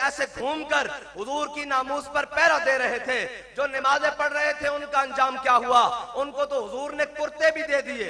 ایسے گھوم کر حضور کی ناموس پر پہرا دے رہے تھے. جو نمازیں پڑھ رہے تھے ان کا انجام کیا ہوا؟ ان کو تو حضور نے کرتے بھی دے دیے.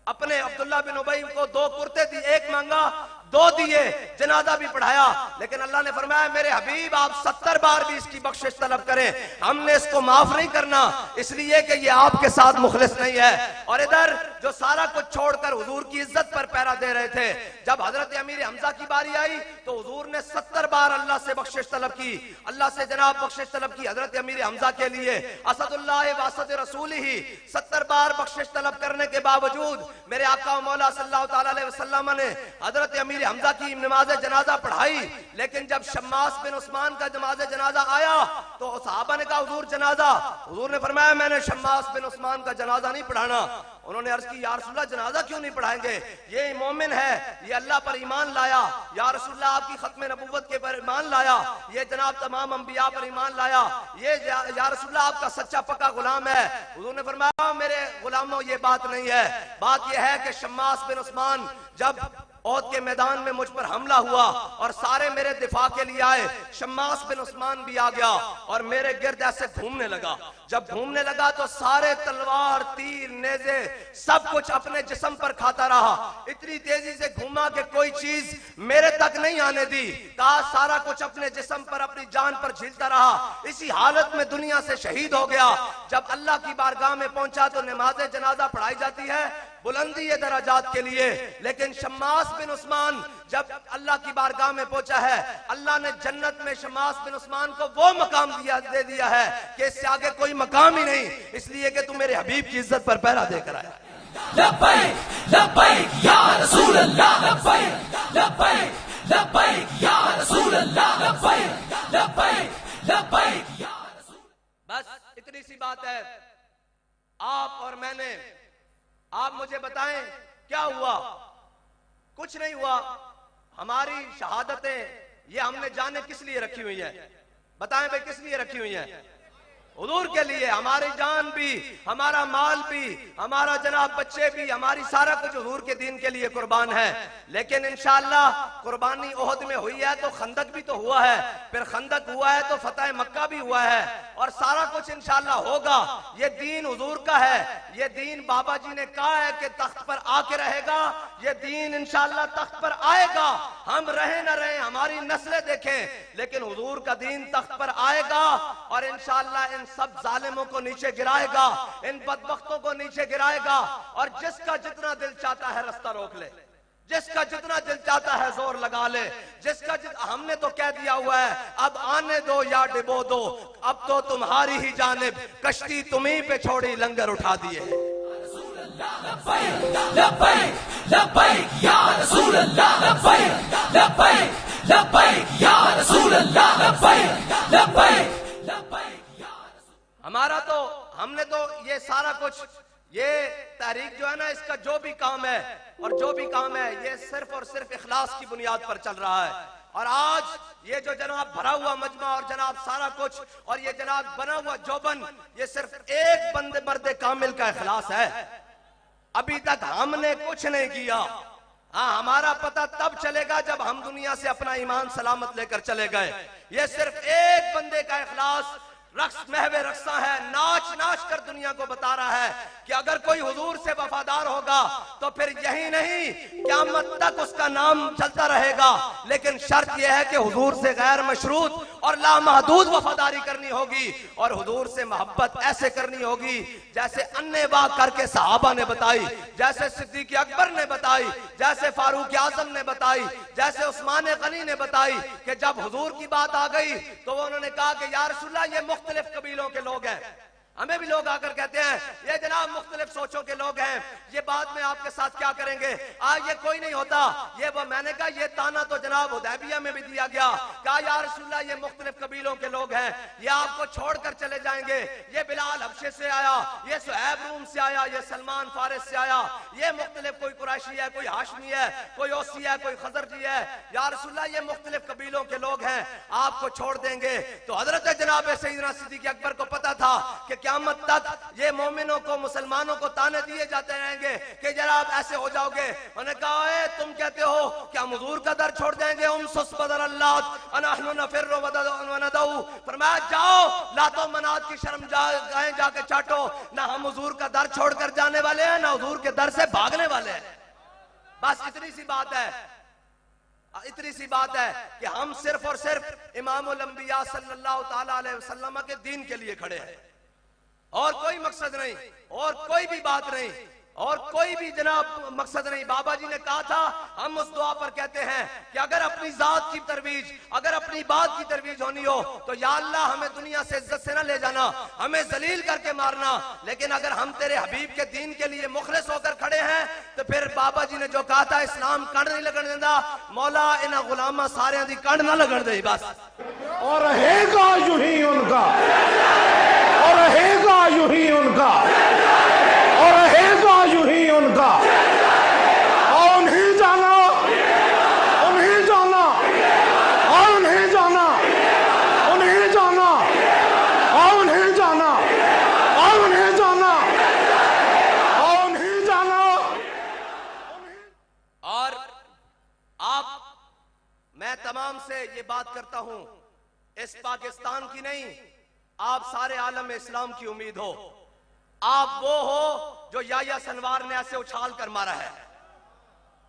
اپنے عبداللہ بن ابی کو 2 کرتے دی، 1 مانگا 2 دیے، جنازہ بھی پڑھایا. لیکن اللہ نے فرمایا میرے حبیب آپ 70 بار بھی اس کی بخشش طلب کریں، ہم نے اس کو معاف نہیں کرنا، اس لیے کہ یہ آپ کے ساتھ مخلص نہیں ہے. اور ادھر جو سارا کچھ چھوڑ کر حضور کی عزت پر پہرا دے رہے تھے، جب حضرت امیر حمزہ کی باری آئی تو حضور نے 70 بار اللہ سے بخشش طلب کی، اللہ سے جناب بخشش طلب کی. حضرت امیر حمزہ کے لیے اسد اللہ واسد رسول ہی 70 بار بخشش طلب کرنے کے باوجود میرے آقا و مولا صلی اللہ تعالیٰ علیہ وسلم نے حضرت امیر حمزہ کی نماز جنازہ پڑھائی. لیکن جب شماس بن عثمان کا نماز جنازہ آیا تو صحابہ نے کہا حضور جنازہ. حضور نے فرمایا میں نے شماس بن عثمان کا جنازہ نہیں پڑھانا. انہوں نے عرض کی یا رسول اللہ جنازہ کیوں نہیں پڑھائیں گے؟ یہ مومن ہے، یہ اللہ پر ایمان لایا. یا رسول اللہ آپ کی ختم نبوت کے پر ایمان لایا، یہ جناب تمام انبیاء پر ایمان لایا، یہ یا رسول اللہ آپ کا سچا پکا غلام ہے. حضور نے فرمایا میرے غلاموں یہ بات نہیں ہے، بات یہ ہے کہ شماس بن عثمان جب احد کے میدان میں مجھ پر حملہ ہوا اور سارے میرے دفاع کے لیے آئے، شماس بن عثمان بھی آ گیا اور میرے گرد ایسے گھومنے لگا. جب گھومنے لگا تو سارے تلوار تیر نیزے سب کچھ اپنے جسم پر کھاتا رہا. اتنی تیزی سے گھوما کہ کوئی چیز میرے تک نہیں آنے دی. کہا سارا کچھ اپنے جسم پر اپنی جان پر جھیلتا رہا. اسی حالت میں دنیا سے شہید ہو گیا. جب اللہ کی بارگاہ میں پہنچا تو نماز جنازہ پڑھائی جاتی ہے بلندی درجات کے لیے. لیکن شماس بن عثمان جب اللہ کی بارگاہ میں پہنچا ہے، اللہ نے جنت میں شماس بن عثمان کو وہ مقام دے دیا ہے کہ اس سے آگے کوئی مقام ہی نہیں، اس لیے کہ تم میرے حبیب کی عزت پر پہرا دے کر آیا. لبیک لبیک یا رسول اللہ، لبیک لبیک لبیک یا رسول اللہ، لبیک لبیک لبیک یا رسول. بس اتنی سی بات ہے. آپ اور میں نے، آپ مجھے بتائیں کیا ہوا؟ کچھ نہیں ہوا. ہماری شہادتیں یہ ہم نے جانیں کس لیے رکھی ہوئی ہیں؟ بتائیں بھائی کس لیے رکھی ہوئی ہیں؟ حضور کے لیے. ہماری جان بھی، ہمارا مال بھی، ہمارا جناب بچے بھی، ہماری سارا کچھ حضور کے دین کے لیے قربان ہے. لیکن انشاءاللہ قربانی احد میں ہوئی ہے تو خندق بھی تو ہوا ہے، پھر خندق ہوا ہے تو فتح مکہ بھی ہوا ہے، اور سارا کچھ انشاءاللہ ہوگا. یہ دین حضور کا ہے، یہ دین بابا جی نے کہا ہے کہ تخت پر آ کے رہے گا. یہ دین انشاءاللہ تخت پر آئے گا. ہم رہیں نہ رہیں، ہماری نسلیں دیکھیں، لیکن حضور کا دین تخت پر آئے گا اور انشاءاللہ ان سب ظالموں کو نیچے گرائے گا، ان بدبختوں کو نیچے گرائے گا. اور جس کا جتنا دل چاہتا ہے رستہ روک لے، جس کا جتنا دل چاہتا ہے زور لگا لے، جس کا ہم نے تو کہہ دیا ہوا ہے اب آنے دو یا ڈبو دو، اب تو تمہاری ہی جانب کشتی تمہیں پہ چھوڑی لنگر اٹھا دیے. لبیک لبیک لبیک یا رسول اللہ، لبیک لبیک لبیک یا رسول اللہ، لبیک لبیک لبیک یا رسول. ہمارا تو ہم نے تو یہ سارا کچھ، یہ تحریک جو ہے نا، اس کا جو بھی کام ہے اور جو بھی کام ہے یہ صرف اور صرف اخلاص کی بنیاد پر چل رہا ہے. اور آج یہ جو جناب بھرا ہوا مجمع اور جناب سارا کچھ اور یہ جناب بنا ہوا جوبن، یہ صرف ایک بندے مرد کامل کا اخلاص ہے. ابھی تک ہم نے کچھ نہیں کیا. ہاں ہمارا پتہ تب چلے گا جب ہم دنیا سے اپنا ایمان سلامت لے کر چلے گئے. یہ صرف ایک بندے کا اخلاص رقص محو رقصہ ہے، ناچ ناچ کر دنیا کو بتا رہا ہے کہ اگر کوئی حضور سے وفادار ہوگا تو پھر یہی نہیں قیامت تک اس کا نام چلتا رہے گا. لیکن شرط یہ ہے کہ حضور سے غیر مشروط اور لامحدود وفاداری کرنی ہوگی، اور حضور سے محبت ایسے کرنی ہوگی جیسے انے وا کر کے صحابہ نے بتائی، جیسے صدیق اکبر نے بتائی، جیسے فاروق اعظم نے بتائی، جیسے عثمان غنی نے بتائی کہ جب حضور کی بات آ گئی تو انہوں نے کہا کہ یا رسول اللہ یہ مختلف قبیلوں کے لوگ ہیں. ہمیں بھی لوگ آ کر کہتے ہیں یہ جناب مختلف سوچوں کے لوگ ہیں، یہ بات میں آپ کے ساتھ کیا کریں گے؟ یہ کوئی نہیں ہوتا. یہ وہ میں نے کہا یہ تانا تو جناب حدیبیہ میں بھی دیا گیا، کہا یا رسول اللہ یہ مختلف قبیلوں کے لوگ ہیں، یہ آپ کو چھوڑ کر چلے جائیں گے. یہ بلال حبشے سے آیا، یہ صہیب روم سے آیا، یہ سلمان فارس سے آیا، یہ مختلف کوئی قریشی ہے، کوئی ہاشمی ہے، کوئی اوسی ہے، کوئی خزرجی ہے. یا رسول اللہ یہ مختلف قبیلوں کے لوگ ہیں، آپ کو چھوڑ دیں گے. تو حضرت جناب سیدنا صدیق اکبر کو پتا تھا کہ قیامت تک یہ مومنوں کو مسلمانوں کو تانے دیے جاتے رہیں گے کہ جناب ایسے ہو جاؤ گے. انہوں نے کہا اے تم کہتے ہو کہ ہم حضور کا در چھوڑ دیں گے, امسس بدر اللات انحن نفر وندعو, فرمایا جاؤ لات و منات کی شرم گاہیں جا کے چاٹو, نہ ہم حضور کا در چھوڑ کر جانے والے ہیں نہ حضور کے در سے بھاگنے والے ہیں. بس اتنی سی بات ہے, اتنی سی بات ہے کہ ہم صرف اور صرف امام الانبیاء صلی اللہ تعالی علیہ وسلم کے دین کے لیے کھڑے ہیں, اور کوئی مقصد نہیں, اور کوئی بھی بات نہیں, اور کوئی بھی جناب مقصد نہیں. بابا جی نے کہا تھا ہم اس دعا پر کہتے ہیں کہ اگر اپنی ذات کی ترویج, اگر اپنی بات کی ترویج ہونی ہو تو یا اللہ ہمیں دنیا سے عزت سے نہ لے جانا, ہمیں ذلیل کر کے مارنا, لیکن اگر ہم تیرے حبیب کے دین کے لیے مخلص ہو کر کھڑے ہیں تو پھر بابا جی نے جو کہا تھا اسلام کنڈ نہیں لگن دینا, مولا انہاں غلامہ سارے دی کنڈ نہ لگن دے بس. اور رہے گا یوں ہی ان کا, اور رہے گا یوں ہی ان کا, اور رہے گا یوں ہی ان کا. اور انہیں جانا, انہیں جانا, اور انہیں جانا, انہیں جانا, اور انہیں جانا, اور انہیں جانا, اور انہیں جانا. اور آپ, میں تمام سے یہ بات کرتا ہوں, اس پاکستان کی نہیں, آپ سارے عالم اسلام کی امید ہو. آپ وہ ہو جو یحییٰ سنوار نے ایسے اچھال کر مارا ہے.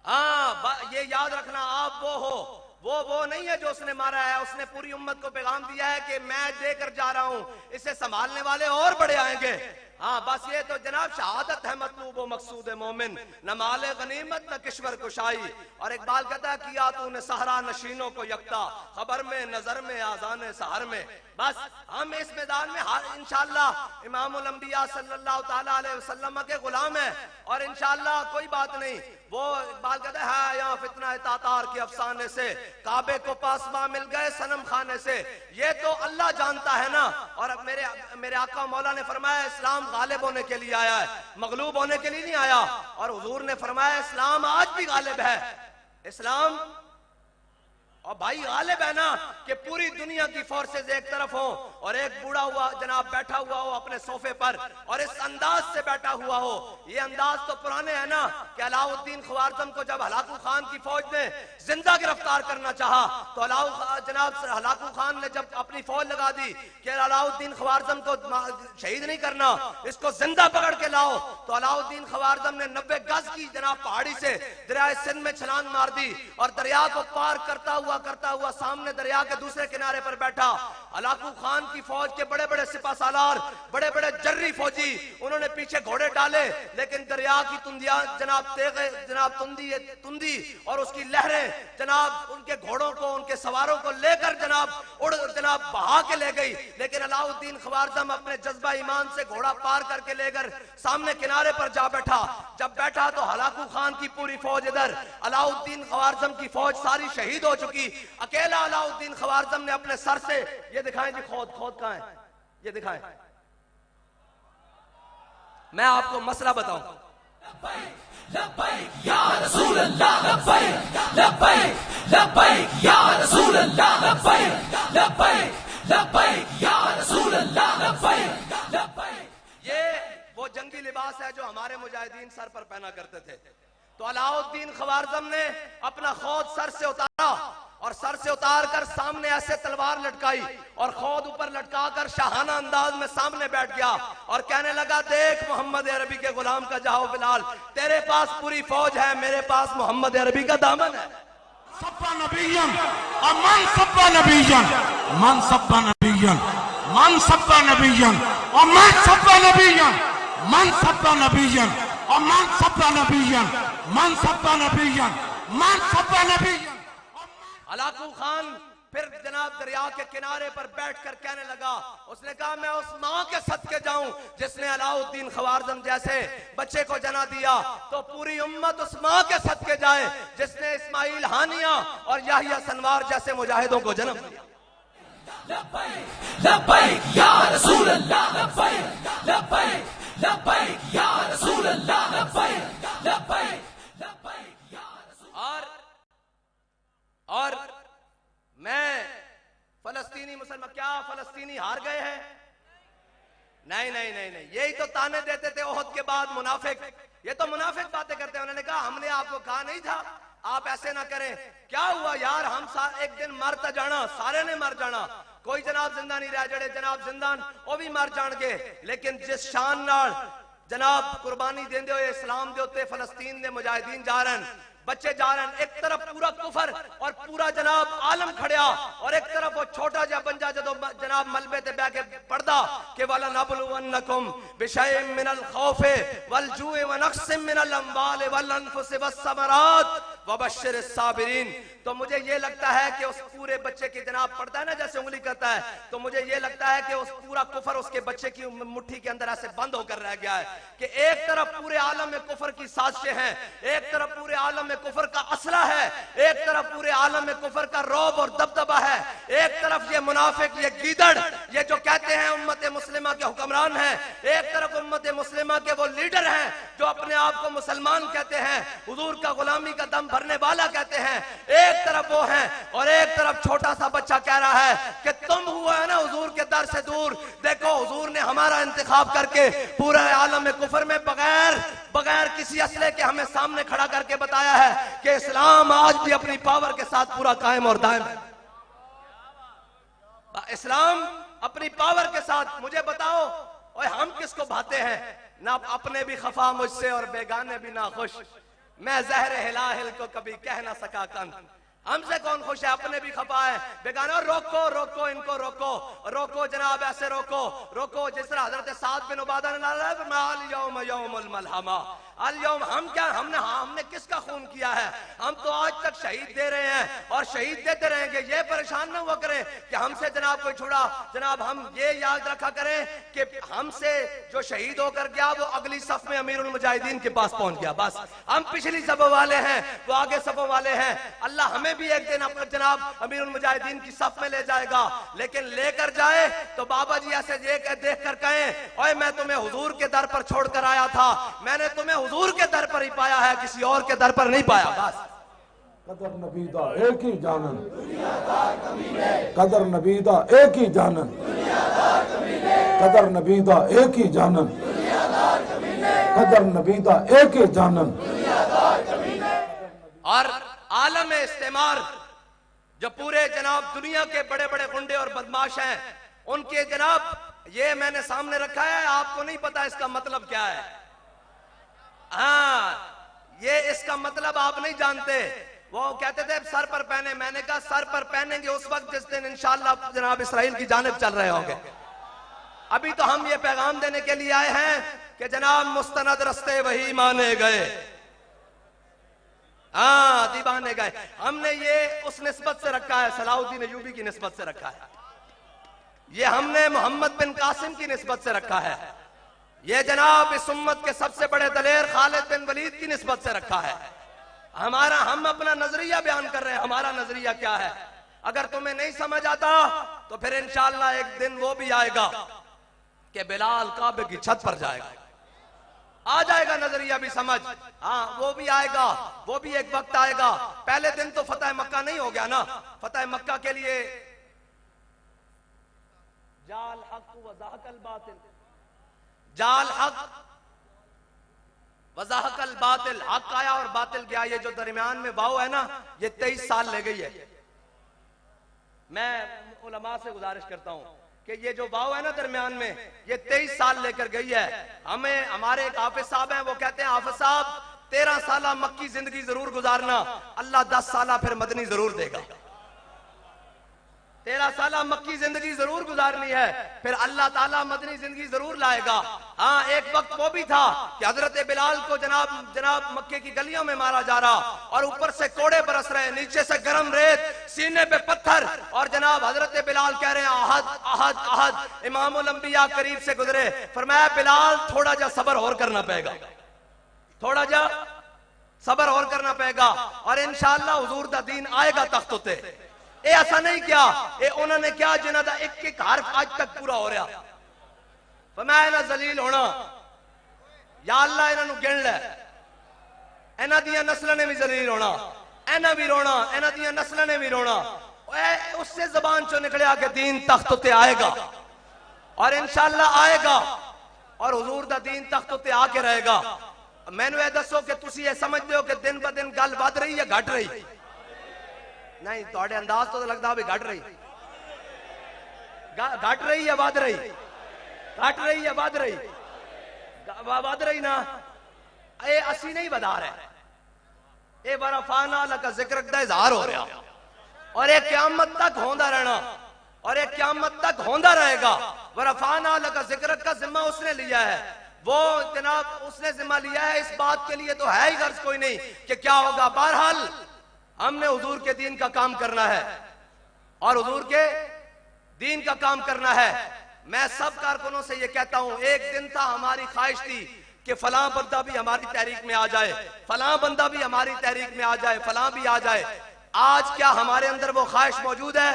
ہاں یہ یاد رکھنا, آپ وہ ہو, وہ نہیں ہے جو اس نے مارا ہے. اس نے پوری امت کو پیغام دیا ہے کہ میں دے کر جا رہا ہوں, اسے سنبھالنے والے اور بڑے آئیں گے. ہاں بس یہ تو جناب شہادت ہے مطلوب و مقصود مومن, نہ مال غنیمت نہ کشور کشائی. اور اقبال کہتا ہے کیا تو نے صحرا نشینوں کو یکتا, خبر میں نظر میں آذان سحر میں. بس ہم اس میدان میں انشاءاللہ امام الانبیاء صلی اللہ تعالیٰ علیہ وسلم کے غلام ہیں, اور انشاءاللہ کوئی بات نہیں. وہ اقبال کہتا ہے یہاں فتنہ تاتار کے افسانے سے, کعبے کو پاسباں مل گئے صنم خانے سے. یہ تو اللہ جانتا ہے نا. اور اب میرے آقا مولا نے فرمایا اسلام غالب ہونے کے لیے آیا ہے, مغلوب ہونے کے لیے نہیں آیا. اور حضور نے فرمایا اسلام آج بھی غالب ہے. اسلام اور بھائی غالب ہے نا کہ پوری دنیا کی فورسز ایک طرف ہوں اور ایک بوڑھا ہوا جناب بیٹھا ہوا ہو اپنے صوفے پر, اور اس انداز سے بیٹھا ہوا ہو. یہ انداز تو پرانے ہیں نا کہ علاء الدین خوارزم کو جب ہلاکو خان کی فوج نے زندہ گرفتار کرنا چاہا تو جناب ہلاکو خان نے جب اپنی فوج لگا دی کہ علاء الدین خوارزم کو شہید نہیں کرنا, اس کو زندہ پکڑ کے لاؤ, تو علاء الدین خوارزم نے 90 گز کی جناب پہاڑی سے دریائے سندھ میں چھلانگ مار دی, اور دریا کو پار کرتا ہوا سامنے دریا کے دوسرے کنارے پر بیٹھا. ہلاکو خان کی فوج کے بڑے بڑے سپہ سالار, بڑے بڑے جرری فوجی, انہوں نے پیچھے گھوڑے ڈالے, لیکن دریا کی تندیاں جناب تندی اور اس کی لہریں جناب ان کے گھوڑوں کو, ان کے سواروں کو لے کر جناب بہا کے لے گئی. لیکن علاء الدین خوارزم اپنے جذبہ ایمان سے گھوڑا پار کر کے لے کر سامنے کنارے پر جا بیٹھا. جب بیٹھا تو ہلاکو خان کی پوری فوج ادھر, علاء الدین خوارزم کی فوج ساری شہید ہو چکی. اکیلا علاء الدین خوارزم نے اپنے سر سے, یہ دکھائیں جی خود کہاں ہے, یہ دکھائیں, میں آپ کو مسئلہ بتاؤں. لبیک یا رسول اللہ, لبیک لبیک لبیک یا رسول اللہ, لبیک لبیک لبیک یا رسول اللہ, لبیک لبیک. یہ وہ جنگی لباس ہے جو ہمارے مجاہدین سر پر پہنا کرتے تھے. تو علاء الدین خوارزم نے اپنا خود سر سے اتارا, اور سر سے اتار کر سامنے ایسے تلوار لٹکائی, اور خود اوپر لٹکا کر شاہانہ انداز میں سامنے بیٹھ گیا, اور کہنے لگا دیکھ محمد عربی کے غلام کا جاؤ بلال, تیرے پاس پوری فوج ہے, میرے پاس محمد عربی کا دامن ہے. سب نبیًا من سب نبیًا, من سب نبیًا, من سب نبیًا, اور من سب نبیًا, من سب نبیًا, اور من سب نبیًا, من سب نبیًا, من سب نبیًا. ہلاکو خان پھر جناب دریا کے کنارے پر بیٹھ کر کہنے لگا, اس نے کہا میں اس ماں کے صدقے جاؤں جس نے علاء الدین خوارزم جیسے بچے کو جنا دیا, تو پوری امت اس ماں کے صدقے جائے جس نے اسماعیل ہانیہ اور یحییٰ سنوار جیسے مجاہدوں کو جنم دیا. لبیک لبیک یا رسول اللہ, لبیک لبیک لبیک یا رسول اللہ, لبیک لبیک لبیک یا رسول اللہ. اور میں فلسطینی مسلمان, کیا فلسطینی ہار گئے ہیں؟ نہیں نہیں نہیں نہیں، یہی تو تانے دیتے تھے احد کے بعد منافق، یہ تو منافق باتیں کرتے ہیں. انہوں نے کہا ہم نے آپ کو کہا نہیں تھا آپ ایسے نہ کریں. کیا ہوا یار، ہم ایک دن مرتا جانا، سارے نے مر جانا، کوئی جناب زندہ نہیں رہ جڑے جناب زندان وہ بھی مر جان گے. لیکن جس شان نال جناب قربانی دیندے ہوئے اسلام دے ہوتے فلسطین دے مجاہدین جا رہے ہیں، بچے جا رہے ہیں، ایک طرف پورا کفر اور پورا جناب عالم کھڑیا، اور ایک طرف وہ چھوٹا جا بنجا جدو جناب ملبے تے بیٹھ کے پڑھدا کہ وَلَنَبْلُوَنَّكُمْ بِشَيْءٍ مِّنَ الْخَوْفِ وَالْجُوعِ وَنَقْصٍ مِّنَ الْأَمْوَالِ وَالْأَنفُسِ وَالثَّمَرَاتِ وَبَشِّرِ الصَّابِرِينَ. تو مجھے یہ لگتا ہے کہ اس پورے بچے کی جناب پڑھتا ہے نا جیسے انگلی کرتا ہے، تو مجھے یہ لگتا ہے کہ اس پورا کفر اس کے بچے کی مٹھی کے اندر ایسے بند ہو کر رہ گیا ہے کہ ایک طرف پورے عالم میں کفر کی سازشیں ہیں، ایک طرف پورے عالم میں کفر کا اسلحہ ہے، ایک طرف پورے عالم میں کفر کا رعب اور دبدبہ ہے، ایک طرف یہ منافق، یہ گیدڑ، یہ جو کہتے ہیں امت مسلمہ کے حکمران ہیں، ایک طرف امت مسلمہ کے وہ لیڈر ہیں جو اپنے آپ کو مسلمان کہتے ہیں، حضور کا غلامی کا دم بھرنے والا کہتے ہیں، ایک طرف وہ ہیں، اور ایک طرف چھوٹا سا بچہ کہہ رہا ہے کہ تم ہوا ہے نا حضور کے در سے دور. دیکھو حضور نے ہمارا انتخاب کر کے پورا عالم کفر میں بغیر کسی اسلحے کے ہمیں سامنے کھڑا کر کے بتایا ہے کہ اسلام آج بھی اپنی پاور کے ساتھ پورا قائم اور دائم ہے. اسلام اپنی پاور کے ساتھ. مجھے بتاؤ اور ہم کس کو بھاتے ہیں؟ نہ اپنے بھی خفا مجھ سے اور بیگانے بھی نہ خوش، میں زہر ہلاہل کو کبھی کہہ نہ سکا کن. ہم سے کون خوش ہے؟ اپنے بھی خفا ہے، بیگانے. اور روکو ان کو روکو جناب، ایسے روکو جس طرح حضرت سعد بن عبادہ نے فرمایا الیوم یوم الملحمہ. اليوم ہم نے کس کا خون کیا ہے؟ ہم تو آج تک شہید دے رہے ہیں اور شہید دیتے رہیں گے. یہ پریشان نہ ہوا کریں کہ ہم سے جناب کوئی چھڑا. جناب ہم یہ یاد رکھا کریں کہ ہم سے جو شہید ہو کر گیا وہ اگلی صف میں امیر المجاہدین کے پاس پہنچ گیا. بس ہم پچھلی صفوں والے ہیں، وہ آگے صفوں والے ہیں. اللہ ہمیں بھی ایک دن اپنے جناب امیر المجاہدین کی صف میں لے جائے گا، لیکن لے کر جائے تو بابا جی ایسے دیکھ کر کہیں اوے میں تمہیں حضور کے در پر چھوڑ کر آیا تھا، میں نے تمہیں حضور کے در پر ہی پایا ہے، کسی اور کے در پر نہیں پایا. بس قدر نبی دا ایک ہی جانن، قدر نبی دا ایک ہی جانن، قدر نبی دا ایک ہی جانن، قدر نبی دا ایک ہی جانن. اور عالم استعمار جو پورے جناب دنیا کے بڑے بڑے گنڈے اور بدماش ہیں، ان کے جناب یہ میں نے سامنے رکھا ہے، آپ کو نہیں پتا اس کا مطلب کیا ہے. ہاں یہ اس کا مطلب آپ نہیں جانتے. وہ کہتے تھے سر پر پہنے، میں نے کہا سر پر پہنیں گے اس وقت جس دن انشاءاللہ جناب اسرائیل کی جانب چل رہے ہوں گے. ابھی تو ہم یہ پیغام دینے کے لیے آئے ہیں کہ جناب مستند رستے وہی مانے گئے، ہاں دیوانے گئے. ہم نے یہ اس نسبت سے رکھا ہے، صلاح الدین ایوبی کی نسبت سے رکھا ہے، یہ ہم نے محمد بن قاسم کی نسبت سے رکھا ہے، یہ جناب اس امت کے سب سے بڑے دلیر خالد بن ولید کی نسبت سے رکھا ہے. ہم اپنا نظریہ بیان کر رہے ہیں. ہمارا نظریہ کیا ہے؟ اگر تمہیں نہیں سمجھ آتا تو پھر انشاءاللہ ایک دن وہ بھی آئے گا کہ بلال کعبے کی چھت پر جائے گا، آ جائے گا نظریہ بھی سمجھ. ہاں وہ بھی آئے گا، وہ بھی ایک وقت آئے گا. پہلے دن تو فتح مکہ نہیں ہو گیا نا. فتح مکہ کے لیے جال حق وزاحق الباطل، جال حق وزاحق الباطل، حق آیا اور باطل گیا. یہ جو درمیان میں واو ہے نا، یہ 23 سال لے گئی ہے. میں علماء سے گزارش کرتا ہوں کہ یہ جو واو ہے نا درمیان میں، یہ 23 سال لے کر گئی ہے. ہمارے ایک حافظ صاحب ہیں، وہ کہتے ہیں حافظ صاحب 13 سالہ مکی زندگی ضرور گزارنا، اللہ 10 سالہ پھر مدنی ضرور دے گا. 13 سالہ مکی زندگی ضرور گزارنی ہے، پھر اللہ تعالیٰ مدنی زندگی ضرور لائے گا. ہاں ایک وقت وہ بھی تھا کہ حضرت بلال کو جناب مکے کی گلیوں میں مارا جا رہا، اور اوپر سے کوڑے برس رہے، نیچے سے گرم ریت، سینے پہ پتھر، اور جناب حضرت بلال کہہ رہے ہیں احد احد احد. امام الانبیاء قریب سے گزرے، فرمایا بلال تھوڑا جا صبر اور کرنا پڑے گا، تھوڑا جا صبر اور کرنا پڑے گا، اور انشاءاللہ حضور دا دین آئے گا تخت ہوتے. اے ایسا نہیں کیا، اے انہوں نے کیا جنہ دا ایک ایک حرف آج تک پورا ہو رہا. فرمایا انہاں ذلیل ہونا، یا اللہ انہاں نو گن لے، انہاں دیاں نسلیں نے بھی ذلیل ہونا، انہاں بھی رونا، انہاں دیاں نسلیں نے بھی رونا. اس سے زبان چو نکلیا کہ دین تخت تے آئے گا. اور انشاءاللہ آئے گا اور حضور دا دین تخت تے آ کے رہے گا. مینوں یہ دسو کہ تسی یہ سمجھتے ہو کہ دن ب دن گل ود رہی یا گھٹ رہی؟ نہیں تہاڈے انداز تو لگدا بھی گھٹ رہی. گھٹ رہی یا ود رہی؟ گھٹ رہی یا ود رہی؟ ود رہی نا. اے اسی نہیں ودا رہے, اے ورفعنا لک ذکرک دا اظہار ہو رہا اور اے قیامت تک ہوندا رہنا اور اے قیامت تک ہوندا رہے گا. ورفعنا لک ذکرک کا ذمہ اس نے لیا ہے, وہ جناب اس نے ذمہ لیا ہے. اس بات کے لیے تو ہے ہی غرض کوئی نہیں کہ کیا ہوگا. بہرحال ہم نے حضور کے دین کا کام کرنا ہے اور حضور کے دین کا کام کرنا ہے. میں سب کارکنوں سے یہ کہتا ہوں, ایک دن تھا ہماری خواہش تھی کہ فلاں بندہ بھی ہماری تحریک میں آ جائے, فلاں بندہ بھی ہماری تحریک میں آ جائے, فلاں بھی آ جائے. آج کیا ہمارے اندر وہ خواہش موجود ہے؟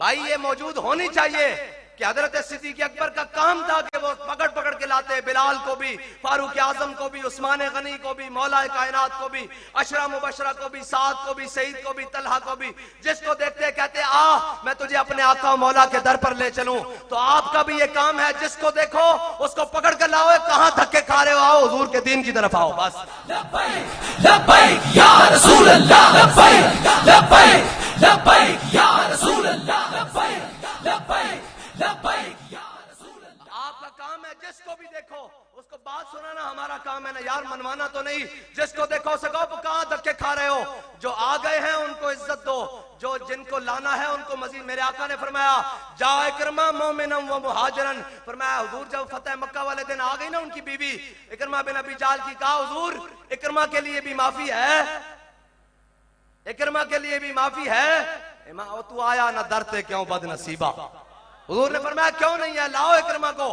بھائی یہ موجود ہونی چاہیے کہ حضرت صدیق اکبر کا کام تھا کہ وہ پکڑ پکڑ کے لاتے بلال کو بھی, فاروق اعظم کو بھی, عثمان غنی کو بھی, مولا کائنات کو بھی, عشرہ مبشرہ کو بھی, سعد کو بھی, سعید کو بھی, طلحہ کو بھی. جس کو دیکھتے کہتے آ میں تجھے اپنے آقا و مولا کے در پر لے چلوں. تو آپ کا بھی یہ کام ہے, جس کو دیکھو اس کو پکڑ کر لاؤ. کہاں دھکے کھا رہے ہو, آؤ حضور کے دین کی طرف آؤ. بس لبیک لبیک یا رسول اللہ, لبیک لبیک لبیک یا رسول اللہ, لبیک لبیک لبیک یا رسول اللہ. آپ کا کام ہے جس کو بھی دیکھو اس کو بات سنانا ہمارا کام ہے نا یار, منوانا تو نہیں. جس کو دیکھو سکو کہاں دھکے کھا رہے ہو. جو آ گئے ہیں ان کو عزت دو, جو جن کو لانا ہے ان کو مزید. میرے آقا نے فرمایا جا اکرمہ مومنم و مہاجرن, فرمایا حضور جب فتح مکہ والے دن آ گئی نا ان کی بیوی اکرمہ بن ابی جہل کی, کہا حضور اکرمہ کے لیے بھی معافی ہے, اکرمہ کے لیے بھی معافی ہے. تو آیا نہ درتے کیوں بد نصیبہ. حضور نے فرمایا کیوں نہیں ہے, لاؤ اکرمہ کو.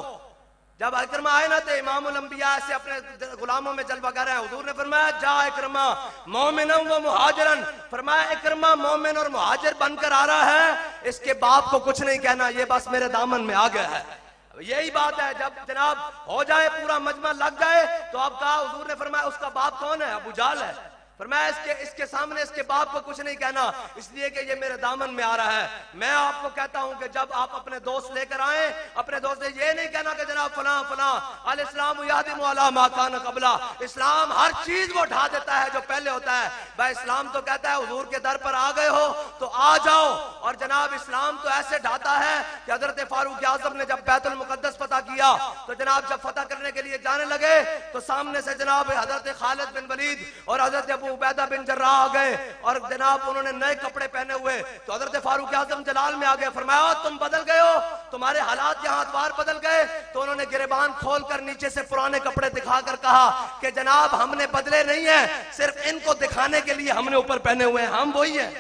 جب اکرمہ آئے نا تھے امام الانبیاء سے اپنے غلاموں میں جلوہ گر ہیں. حضور نے فرمایا جا اکرمہ مومنم و مہاجرن, فرمایا اکرمہ مومن اور مہاجر بن کر آ رہا ہے, اس کے باپ کو کچھ نہیں کہنا, یہ بس میرے دامن میں آ گیا ہے. یہی بات ہے, جب جناب ہو جائے پورا مجمع لگ جائے تو اب کہا حضور نے فرمایا اس کا باپ کون ہے؟ ابو جہل ہے. فرمایا اس کے سامنے اس کے باپ کو کچھ نہیں کہنا, اس لیے کہ یہ میرے دامن میں آ رہا ہے. میں آپ کو کہتا ہوں کہ جب آپ اپنے دوست لے کر آئیں, اپنے دوست سے یہ نہیں کہنا کہ جناب فلاں فلاں. الاسلام یہدم علی ما کان قبلہ, اسلام ہر چیز وہ ڈھا دیتا ہے جو پہلے ہوتا ہے. بھائی اسلام تو کہتا ہے حضور کے در پر آ گئے ہو تو آ جاؤ. اور جناب اسلام تو ایسے ڈھاتا ہے کہ حضرت فاروق اعظم نے جب بیت المقدس فتح کیا تو جناب جب فتح کرنے کے لیے جانے لگے تو سامنے سے جناب حضرت خالد بن ولید اور حضرت ابو عبیدہ بن جراح آ گئے اور جناب انہوں نے نئے کپڑے پہنے ہوئے. تو حضرت فاروق اعظم جلال میں آ گئے, فرمایا تم بدل گئے ہو, تمہارے حالات یہاں اتوار بدل گئے. تو انہوں نے گریبان کھول کر نیچے سے پرانے کپڑے دکھا کر کہا کہ جناب ہم نے بدلے نہیں ہیں, صرف ان کو دکھانے کے لیے ہم نے اوپر پہنے ہوئے ہیں, ہم وہی ہیں,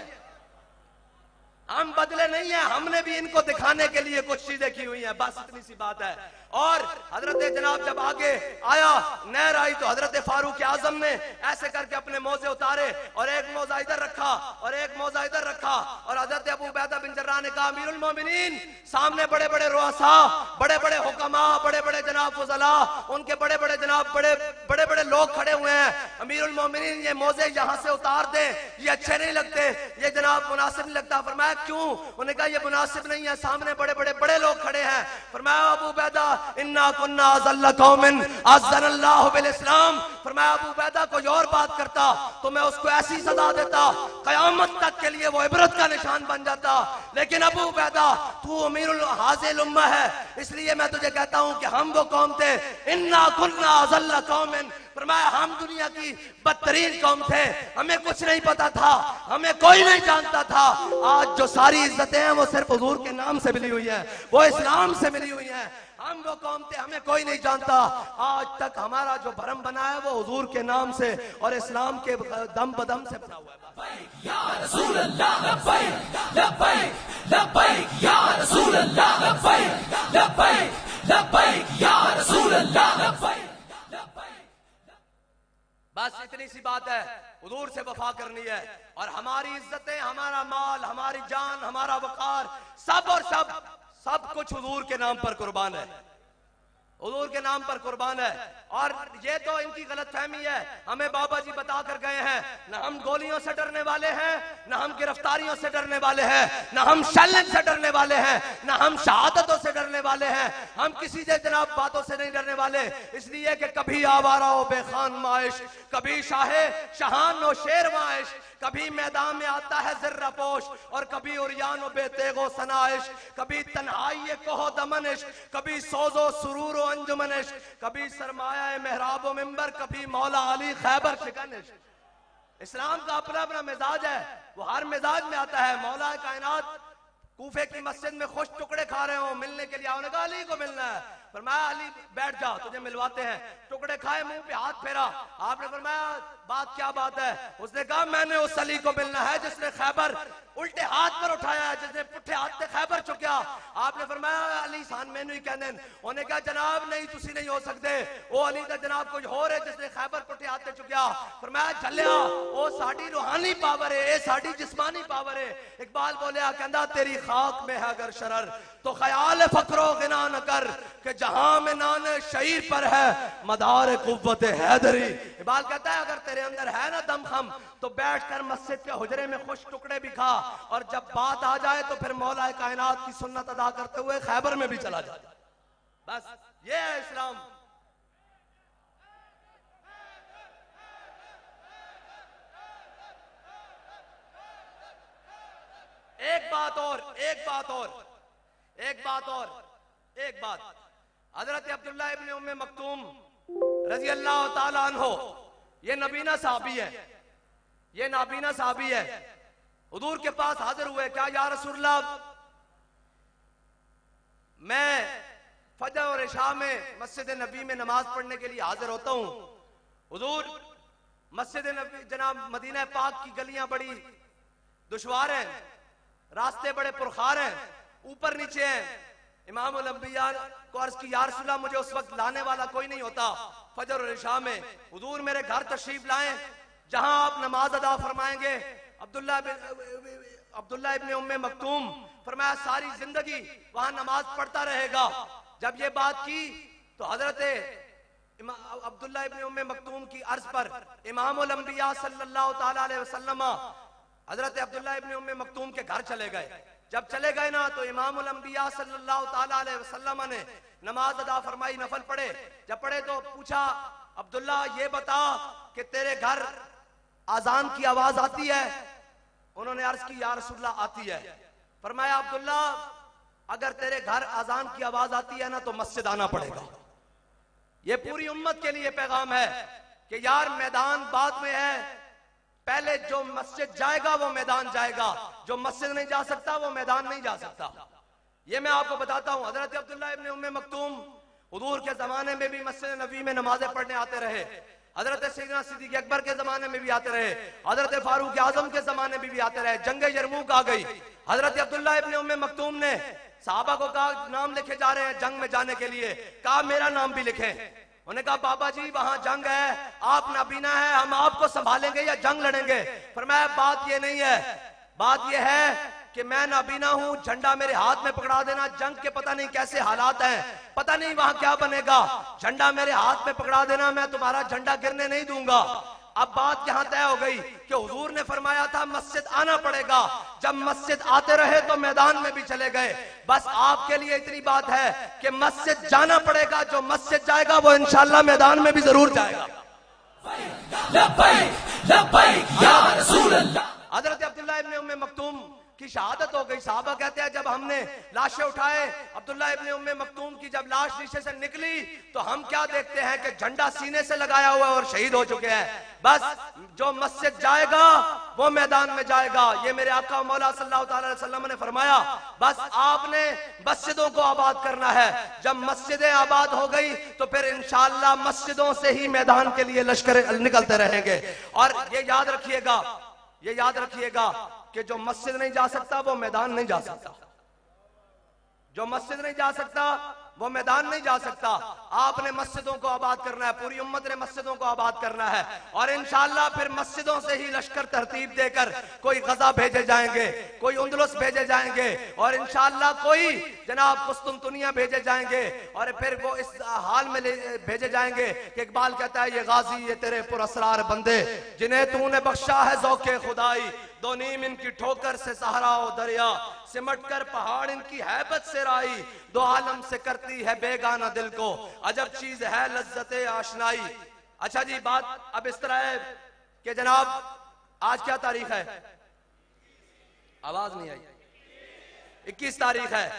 ہم بدلے نہیں ہیں, ہم نے بھی ان کو دکھانے کے لیے کچھ چیزیں کی ہوئی ہیں. بس اتنی سی بات ہے. اور حضرت جناب جب آگے آیا نہر آئی تو حضرت فاروق اعظم نے ایسے کر کے اپنے موزے اتارے اور ایک موزہ ادھر رکھا اور ایک موزہ ادھر رکھا. اور حضرت ابو عبیدہ بن جراح نے کہا امیر المومنین, سامنے بڑے بڑے رؤساء, بڑے بڑے حکماء, بڑے بڑے جناب فضلاء, ان کے بڑے بڑے جناب بڑے بڑے لوگ کھڑے ہوئے ہیں. امیر المومنین یہ موزے یہاں سے اتار دیں, یہ اچھے نہیں لگتے, یہ جناب مناسب نہیں لگتا. فرمایا کیوں؟ انہوں نے کہا یہ مناسب نہیں ہے, سامنے بڑے بڑے لوگ کھڑے ہیں. فرمایا ابو عبیدہ انا کنا ذل قوم اعزنا اللہ بالاسلام, فرمایا ابو عبیدہ کوئی اور بات کرتا تو میں اس کو ایسی سزا دیتا قیامت تک کے لیے وہ عبرت کا نشان بن جاتا. لیکن ابو عبیدہ تو امیر حاضر الامہ ہے, اس لیے میں تجھے کہتا ہوں کہ ہم وہ قوم تھے انا کنا ذل قوم, فرمایا ہم دنیا کی بدترین قوم تھے, ہمیں کچھ نہیں پتا تھا, ہمیں کوئی نہیں جانتا تھا. آج جو ساری عزتیں ہیں وہ صرف حضور کے نام سے ملی ہوئی ہیں, وہ اسلام سے ملی ہوئی ہیں. ہم وہ قوم تھے, ہمیں کوئی نہیں جانتا. آج تک ہمارا جو بھرم بنا ہے وہ حضور کے نام سے اور اسلام کے دم بدم سے بنا ہوا ہے. یا رسول اللہ, لبیک لبیک لبیک یا رسول اللہ, لبیک لبیک لبیک یا رسول اللہ, لبیک. بس اتنی سی بات ہے, حضور سے وفا کرنی ہے. اور ہماری عزتیں, ہمارا مال, ہماری جان, ہمارا وقار, سب اور سب کچھ حضور کے نام پر قربان ہے. حضور کے نام پر قربان ہے. اور یہ تو ان کی غلط فہمی ہے. ہمیں بابا جی بتا کر گئے ہیں نہ ہم گولیوں سے ڈرنے والے ہیں، نہ ہم گرفتاریوں سے ڈرنے والے ہیں، نہ ہم شلن سے ڈرنے والے ہیں، نہ ہم شہادتوں سے ڈرنے والے ہیں. ہم کسی سے جناب باتوں سے نہیں ڈرنے والے، اس لیے کہ کبھی آوارہ و بے خان معاش، کبھی شاہان و شیر معاش، کبھی میدان میں آتا ہے ذرہ پوش، اور کبھی عریان و بے تیغ و سنائش، کبھی تنہائی کوہ دمنش، کبھی سوز و سرور و انجمنش، کبھی سرمایہ محراب و منبر، کبھی مولا علی خیبر شکنش. اسلام کا اپنا اپنا مزاج ہے، وہ ہر مزاج میں آتا ہے. مولا کائنات کوفے کی مسجد میں خوش ٹکڑے کھا رہے ہوں، ملنے کے لیے آنے کا علی کو ملنا ہے. فرمایا علی بیٹھ جا، تجھے ملواتے ہیں. ٹکڑے کھائے، منہ پہ ہاتھ پھیرا. آپ نے فرمایا بات کیا بات ہے؟ اس نے کہا میں نے اس علی کو ملنا ہے جس نے خیبر الٹے ہاتھ پر اٹھایا ہے، جس نے پٹھے ہاتھ سے خیبر چکیا. آپ نے فرمایا علی سان میں نہیں کہنے. انہوں نے کہا جناب نہیں تسی نہیں ہو سکتے، وہ علی کا جناب کچھ ہو رہے جس نے خیبر پٹھے ہاتھ سے چکیا. فرمایا چلیا وہ ساڑی روحانی پاور ہے، اے ساڑی جسمانی پاور ہے. اقبال بولیا کہندا تیری خاک میں ہے اگر شرر تو خیال فقر و غنا نہ کر، کہ جہاں میں نان شعیر پر ہے مدار قوت حیدری. اقبال کہتا ہے اگر تیرے اندر ہے نا دم خم تو بیٹھ کر مسجد کے حجرے میں خوش ٹکڑے بھی کھا، اور جب بات آ جائے تو پھر مولا کائنات کی سنت ادا کرتے ہوئے خیبر میں بھی چلا جائے. بس یہ ہے اسلام. ایک بات حضرت عبداللہ ابن ام مکتوم رضی اللہ تعالیٰ عنہ، یہ نبینہ صحابی ہے، یہ نابینا صحابی ہے. حضور کے پاس حاضر ہوئے، کیا یا رسول اللہ میں فجر اور عشاء میں مسجد نبی میں نماز پڑھنے کے لیے حاضر ہوتا ہوں. حضور مسجد نبی جناب مدینہ پاک کی گلیاں بڑی دشوار ہیں، راستے بڑے پرخار ہیں، اوپر نیچے ہیں. امام الانبیاء کو عرض کی یا رسول اللہ مجھے اس وقت لانے والا کوئی نہیں ہوتا فجر اور عشاء میں. حضور میرے گھر تشریف لائیں جہاں آپ نماز ادا فرمائیں گے. عبداللہ ابن ام مکتوم فرمایا ساری زندگی وہاں نماز پڑھتا رہے گا. جب یہ بات کی تو حضرت عبداللہ ابن ام مکتوم کی عرض پر امام الانبیاء صلی اللہ تعالیٰ علیہ وسلم حضرت عبداللہ ابن ام مکتوم کے گھر چلے گئے. جب چلے گئے نا تو امام الانبیاء صلی اللہ تعالیٰ علیہ وسلم نے نماز ادا فرمائی، نفل پڑھے. جب پڑھے تو پوچھا عبداللہ یہ بتا کہ تیرے گھر آذان کی آواز آتی ہے؟ انہوں نے عرض کی یا رسول اللہ آتی ہے. فرمایا عبداللہ اگر تیرے گھر آذان کی آواز آتی ہے نا تو مسجد آنا پڑے گا. یہ پوری امت کے لیے پیغام ہے کہ یار میدان بعد میں ہے، پہلے جو مسجد جائے گا وہ میدان جائے گا، جو مسجد نہیں جا سکتا وہ میدان نہیں جا سکتا. یہ میں آپ کو بتاتا ہوں. حضرت عبداللہ ابن ام مکتوم حضور کے زمانے میں بھی مسجد نبی میں نمازیں پڑھنے آتے رہے، حضرت سیدنا صدیق اکبر کے زمانے میں بھی آتے رہے، حضرت فاروق اعظم کے زمانے میں بھی آتے رہے. جنگ یرموک آ گئی، حضرت عبداللہ ابن ام مکتوم نے صحابہ کو کہا نام لکھے جا رہے ہیں جنگ میں جانے کے لیے، کہا میرا نام بھی لکھیں. انہوں نے کہا بابا جی وہاں جنگ ہے، آپ نابینا ہے، ہم آپ کو سنبھالیں گے یا جنگ لڑیں گے؟ فرمایا بات یہ نہیں ہے، بات یہ ہے کہ میں نابینا ہوں، جھنڈا میرے ہاتھ میں پکڑا دینا، جنگ کے پتہ نہیں کیسے حالات ہیں، پتہ نہیں وہاں کیا بنے گا، جھنڈا میرے ہاتھ میں پکڑا دینا، میں تمہارا جھنڈا گرنے نہیں دوں گا. اب بات یہاں طے ہو گئی کہ حضور نے فرمایا تھا مسجد آنا پڑے گا. جب مسجد آتے رہے تو میدان میں بھی چلے گئے. بس آپ کے لیے اتنی بات ہے کہ مسجد جانا پڑے گا، جو مسجد جائے گا وہ انشاءاللہ میدان میں بھی ضرور جائے گا. لبیک لبیک یا رسول اللہ. حضرت عبداللہ ابن ام مکتوم کی شہادت ہو گئی. صحابہ کہتے ہیں جب ہم نے لاشیں اٹھائے، عبداللہ ابن ام مکتوم کی جب لاش نیچے سے نکلی تو ہم کیا دیکھتے ہیں کہ جھنڈا سینے سے لگایا ہوا اور شہید ہو چکے ہیں. بس جو مسجد جائے گا وہ میدان میں جائے گا. یہ میرے آقا مولا صلی اللہ تعالی علیہ وسلم نے فرمایا بس آپ نے مسجدوں کو آباد کرنا ہے. جب مسجدیں آباد ہو گئی تو پھر انشاءاللہ مسجدوں سے ہی میدان کے لیے لشکر نکلتے رہیں گے. اور یہ یاد رکھیے گا کہ جو مسجد نہیں جا سکتا وہ میدان نہیں جا سکتا. جو مسجد نہیں جا سکتا وہ میدان نہیں جا سکتا. آپ نے مسجدوں کو آباد کرنا ہے, پوری امت نے مسجدوں کو آباد کرنا ہے, اور انشاءاللہ پھر مسجدوں سے ہی لشکر ترتیب دے کر کوئی غزہ بھیجے جائیں گے, کوئی اندلس بھیجے جائیں گے, اور انشاءاللہ کوئی جناب قسطنطنیہ بھیجے جائیں گے, اور پھر وہ اس حال میں بھیجے جائیں گے کہ اقبال کہتا ہے یہ غازی یہ تیرے پر اسرار بندے جنہیں تو نے بخشا ہے ذوق خدائی, دو نیم ان کی ٹھوکر سے صحرا و دریا, سمٹ کر پہاڑ ان کی ہیبت سے رائی, دو عالم سے کرتی ہے بیگانہ دل کو, عجب چیز ہے لذت آشنائی. اچھا جی, بات اب اس طرح ہے کہ جناب آج کیا تاریخ ہے؟ آواز نہیں آئی. 21 تاریخ ہے.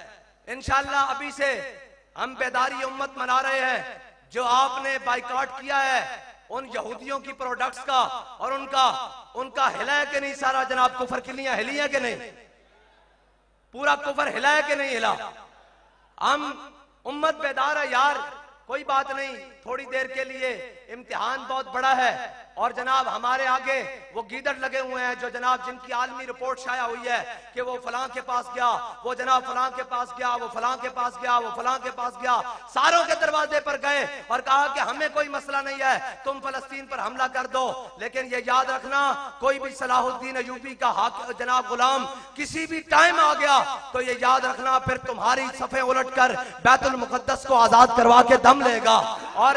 انشاءاللہ ابھی سے ہم بیداری امت منا رہے ہیں. جو آپ نے بائیکاٹ کیا ہے ان یہودیوں کی پروڈکٹس کا, اور ان کا ہلا ہے کہ نہیں سارا جناب کفر کلیاں ہلی ہیں کہ نہیں؟ پورا کفر ہلا ہے کہ نہیں ہلا؟ ہم امت بیدار ہے یار, کوئی بات نہیں, تھوڑی دیر کے لیے امتحان بہت بڑا ہے, اور جناب ہمارے آگے وہ گیدڑ لگے ہوئے ہیں جو جناب جن کی عالمی رپورٹ شائع ہوئی ہے کہ وہ فلاں کے پاس گیا, وہ جناب فلاں کے پاس گیا, وہ فلاں کے پاس گیا, وہ فلاں کے پاس گیا, ساروں کے دروازے پر گئے اور کہا کہ ہمیں کوئی مسئلہ نہیں ہے, تم فلسطین پر حملہ کر دو, لیکن یہ یاد رکھنا کوئی بھی صلاح الدین ایوبی کا جناب غلام کسی بھی ٹائم آ گیا تو یہ یاد رکھنا پھر تمہاری صفیں الٹ کر بیت المقدس کو آزاد کروا کے دم لے گا. اور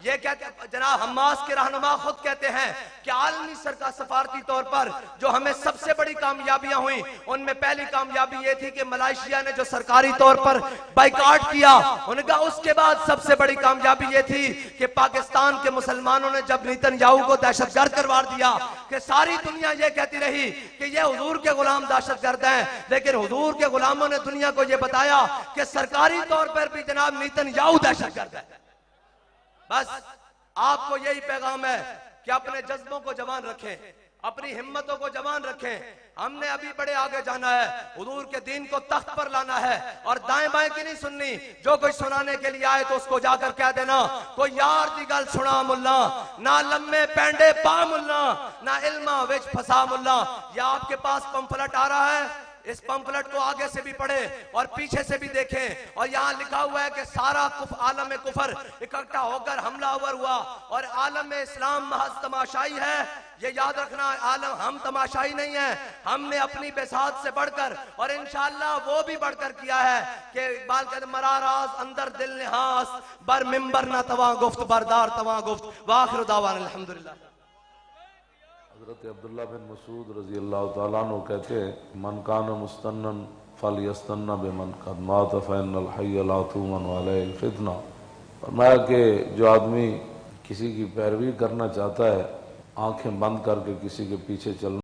یہ کہتے جناب حماس کے رہنما خود کہتے ہیں کہ عالمی سفارتی طور پر جو ہمیں سب سے بڑی کامیابیاں ہوئیں ان میں پہلی کامیابی یہ تھی کہ ملائیشیا نے جو سرکاری طور پر بائیکاٹ کیا, ان کا اس کے بعد سب سے بڑی کامیابی یہ تھی کہ پاکستان کے مسلمانوں نے جب نیتن یاہو کو دہشت گرد قرار دیا کہ ساری دنیا یہ کہتی رہی کہ یہ حضور کے غلام دہشت گرد ہیں, لیکن حضور کے غلاموں نے دنیا کو یہ بتایا کہ سرکاری طور پر بھی جناب نیتن یاہو دہشت گرد ہے. بس آپ کو یہی پیغام ہے کہ اپنے جذبوں کو جوان رکھیں, اپنی ہمتوں کو جوان رکھیں. ہم نے ابھی بڑے آگے جانا ہے, حضور کے دین کو تخت پر لانا ہے, اور دائیں بائیں کی نہیں سننی. جو کوئی سنانے کے لیے آئے تو اس کو جا کر کہہ دینا کوئی یار دی گل سنا ملا, نہ لمے پینڈے پا ملا, نہ علمہ وچ پھسا ملا. یا آپ کے پاس پمفلٹ آ رہا ہے, اس پمفلٹ کو آگے سے بھی پڑھیں اور پیچھے سے بھی دیکھیں, اور یہاں لکھا ہوا ہے کہ سارا عالم کفر اکٹھا ہو کر حملہ آور ہوا اور عالم اسلام محض تماشائی ہے. یہ یاد رکھنا عالم ہم تماشائی نہیں ہیں, ہم نے اپنی بساط سے بڑھ کر اور انشاءاللہ وہ بھی بڑھ کر کیا ہے کہ اقبال کہتے مراراز اندر دل نحاس, بر ممبر نہ تواں گفت بردار تواں گفت, وآخر دعوان الحمدللہ. حضرت عبداللہ بن مسعود رضی اللہ تعالیٰ عنہ کہتے ہیں من کان مستنن فلیستن بمن قد مات فإن الحی لا تؤمن علیہ الفتنہ. فرمایا کہ جو آدمی کسی کی پیروی کرنا چاہتا ہے آنکھیں بند کر کے کسی کے پیچھے چلنا